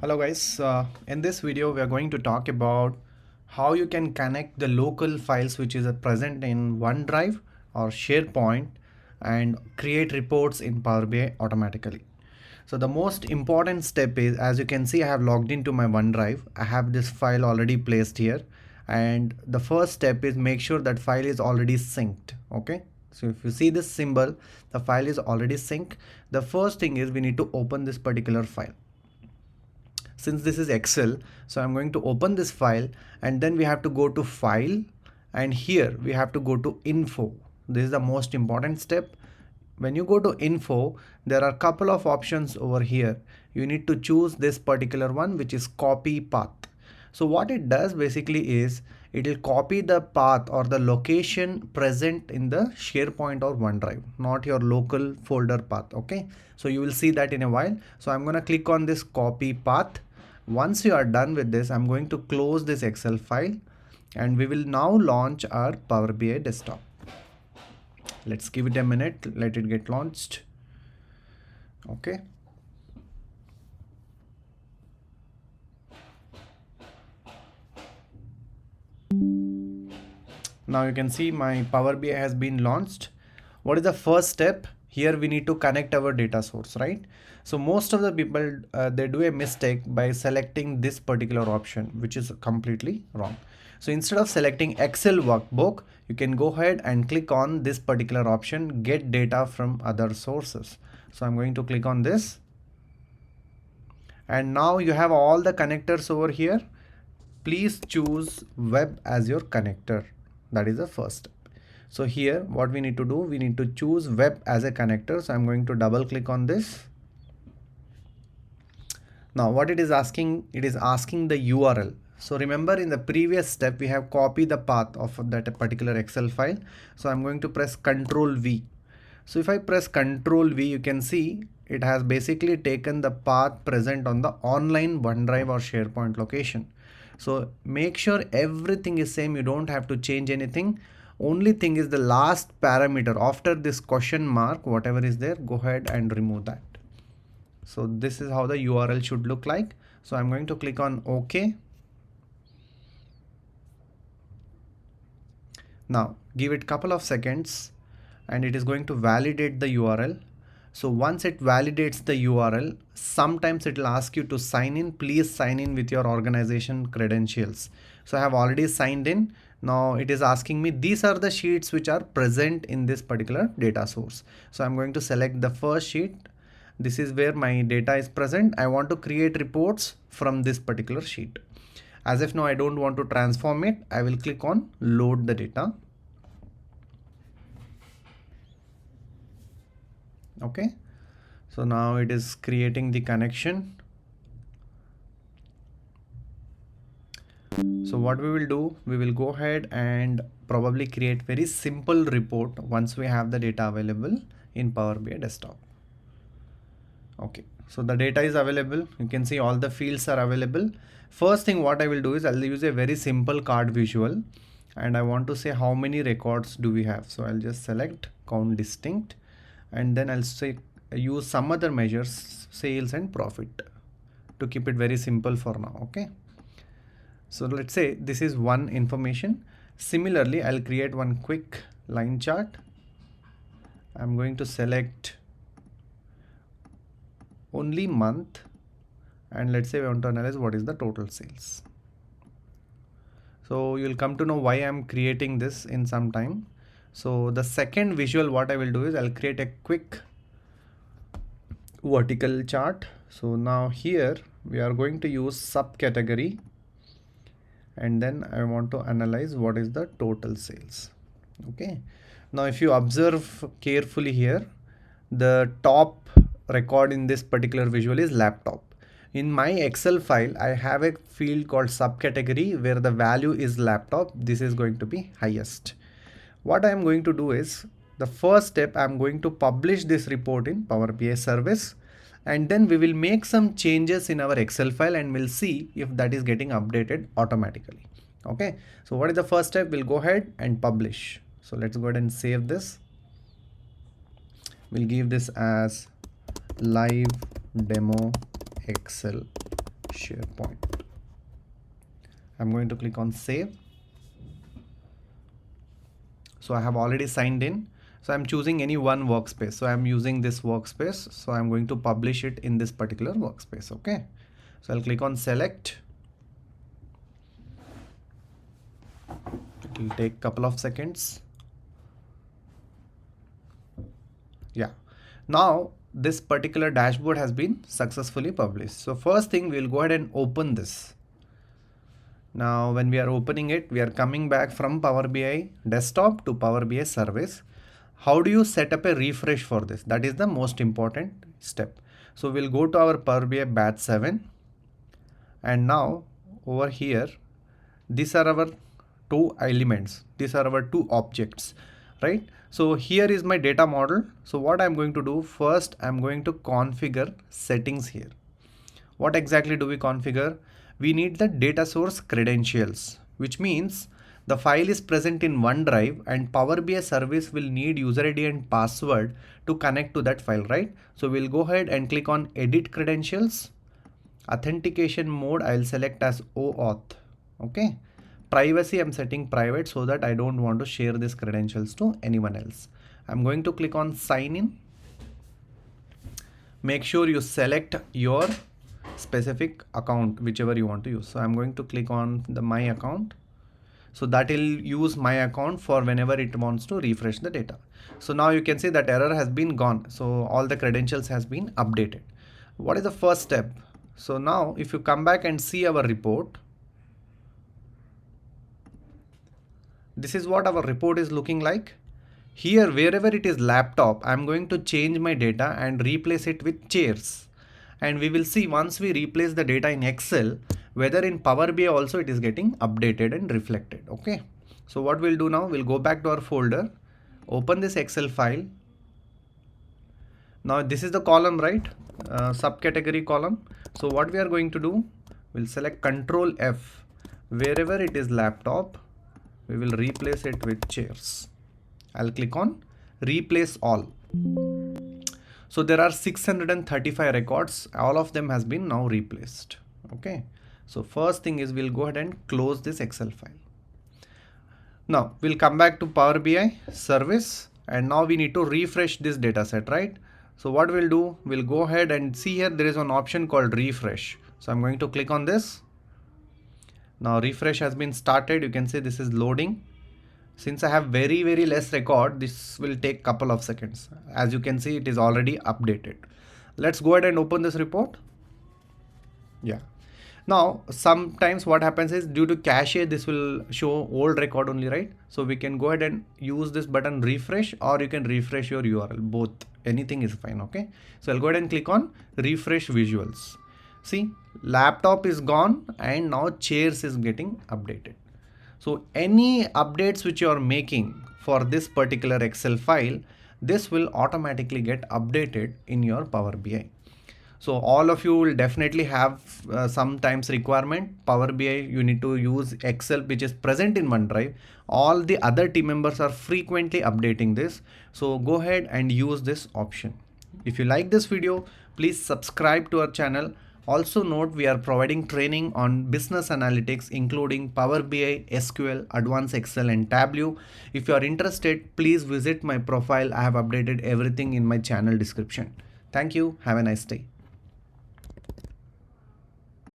Hello guys, in this video we are going to talk about how you can connect the local files which is present in OneDrive or SharePoint and create reports in Power BI automatically. So the most important step is, as you can see, I have logged into my OneDrive. I have this file already placed here, and the first step is make sure that file is already synced. Okay, so if you see this symbol, the file is already synced. The first thing is we need to open this particular file. Since this is Excel, so I'm going to open this file, and then we have to go to file, and here we have to go to info. This is the most important step. When you go to info, there are a couple of options over here. You need to choose this particular one, which is copy path. So what it does basically is it will copy the path or the location present in the SharePoint or OneDrive, not your local folder path. Okay, so you will see that in a while. So I'm going to click on this copy path. Once you are done with this, I'm going to close this Excel file, and we will now launch our Power BI desktop. Let's give it a minute, let it get launched. Okay. Now you can see my Power BI has been launched. What is the first step? Here we need to connect our data source, right? So most of the people, they do a mistake by selecting this particular option, which is completely wrong. So instead of selecting Excel workbook, you can go ahead and click on this particular option, get data from other sources. So I'm going to click on this. And now you have all the connectors over here. Please choose web as your connector. That is the first step. So here what we need to do, we need to choose web as a connector. So I'm going to double click on this. Now what it is asking the URL. So remember, in the previous step we have copied the path of that particular Excel file. So I'm going to press Ctrl V. So if I press Ctrl V, you can see it has basically taken the path present on the online OneDrive or SharePoint location. So make sure everything is same. You don't have to change anything. Only thing is the last parameter after this question mark, whatever is there, go ahead and remove that. So this is how the URL should look like. So I'm going to click on OK. Now give it a couple of seconds and it is going to validate the URL. So once it validates the URL, sometimes it will ask you to sign in. Please sign in with your organization credentials. So I have already signed in. Now it is asking me, these are the sheets which are present in this particular data source. So I'm going to select the first sheet. This is where my data is present. I want to create reports from this particular sheet. As if now I don't want to transform it, I will click on load the data. Okay, so now it is creating the connection. So what we will do, we will go ahead and probably create very simple report once we have the data available in Power BI desktop. Okay, so the data is available. You can see all the fields are available. First thing what I will do is I'll use a very simple card visual, and I want to say how many records do we have. So I'll just select count distinct, and then I'll say use some other measures, sales and profit, to keep it very simple for now. Okay, so let's say this is one information. Similarly, I'll create one quick line chart. I'm going to select only month, and let's say we want to analyze what is the total sales. So you'll come to know why I'm creating this in some time. So the second visual what I will do is I'll create a quick vertical chart. So now here we are going to use subcategory, and then I want to analyze what is the total sales. Okay, now if you observe carefully here, the top record in this particular visual is laptop. In my Excel file, I have a field called subcategory where the value is laptop. This is going to be highest. What I am going to do is, the first step, I'm going to publish this report in Power BI service, and then we will make some changes in our Excel file and we'll see if that is getting updated automatically. Okay, so what is the first step? We'll go ahead and publish. So let's go ahead and save this. We'll give this as live demo Excel SharePoint. I'm going to click on save. So I have already signed in. So I'm choosing any one workspace. So I'm using this workspace. So I'm going to publish it in this particular workspace. Okay. So I'll click on select. It will take a couple of seconds. Yeah. Now this particular dashboard has been successfully published. So first thing, we'll go ahead and open this. Now when we are opening it, we are coming back from Power BI desktop to Power BI service. How do you set up a refresh for this? That is the most important step. So we'll go to our Power BI batch 7, and now over here, these are our two elements. These are our two objects, right? So here is my data model. So what I'm going to do first, I'm going to configure settings here. What exactly do we configure? We need the data source credentials, which means the file is present in OneDrive and Power BI service will need user ID and password to connect to that file, right? So we'll go ahead and click on edit credentials. Authentication mode, I'll select as OAuth. Okay. Privacy, I'm setting private so that I don't want to share these credentials to anyone else. I'm going to click on sign in. Make sure you select your specific account, whichever you want to use. So I'm going to click on the my account. So that will use my account for whenever it wants to refresh the data. So now you can see that error has been gone. So all the credentials has been updated. What is the first step? So now if you come back and see our report, this is what our report is looking like. Here, wherever it is laptop, I'm going to change my data and replace it with chairs. And we will see once we replace the data in Excel, whether in Power BI also it is getting updated and reflected. Okay. So what we'll do now, we'll go back to our folder, open this Excel file. Now this is the column, right? Subcategory column. So what we are going to do, we'll select Control F. Wherever it is laptop, we will replace it with chairs. I'll click on replace all. So there are 635 records. All of them has been now replaced. Okay. So first thing is we'll go ahead and close this Excel file. Now we'll come back to Power BI service, and now we need to refresh this data set, right? So what we'll do, we'll go ahead and see here there is an option called refresh. So I'm going to click on this. Now refresh has been started. You can see this is loading. Since I have very less record, this will take couple of seconds. As you can see, it is already updated. Let's go ahead and open this report. Yeah. Now sometimes what happens is due to cache, this will show old record only, right? So we can go ahead and use this button refresh, or you can refresh your URL. Both, anything is fine. Okay. So I'll go ahead and click on refresh visuals. See, laptop is gone and now chairs is getting updated. So any updates which you are making for this particular Excel file, this will automatically get updated in your Power BI. So all of you will definitely have sometimes requirement. Power BI, you need to use Excel which is present in OneDrive. All the other team members are frequently updating this. So go ahead and use this option. If you like this video, please subscribe to our channel. Also note, we are providing training on business analytics, including Power BI, SQL, Advanced Excel and Tableau. If you are interested, please visit my profile. I have updated everything in my channel description. Thank you. Have a nice day.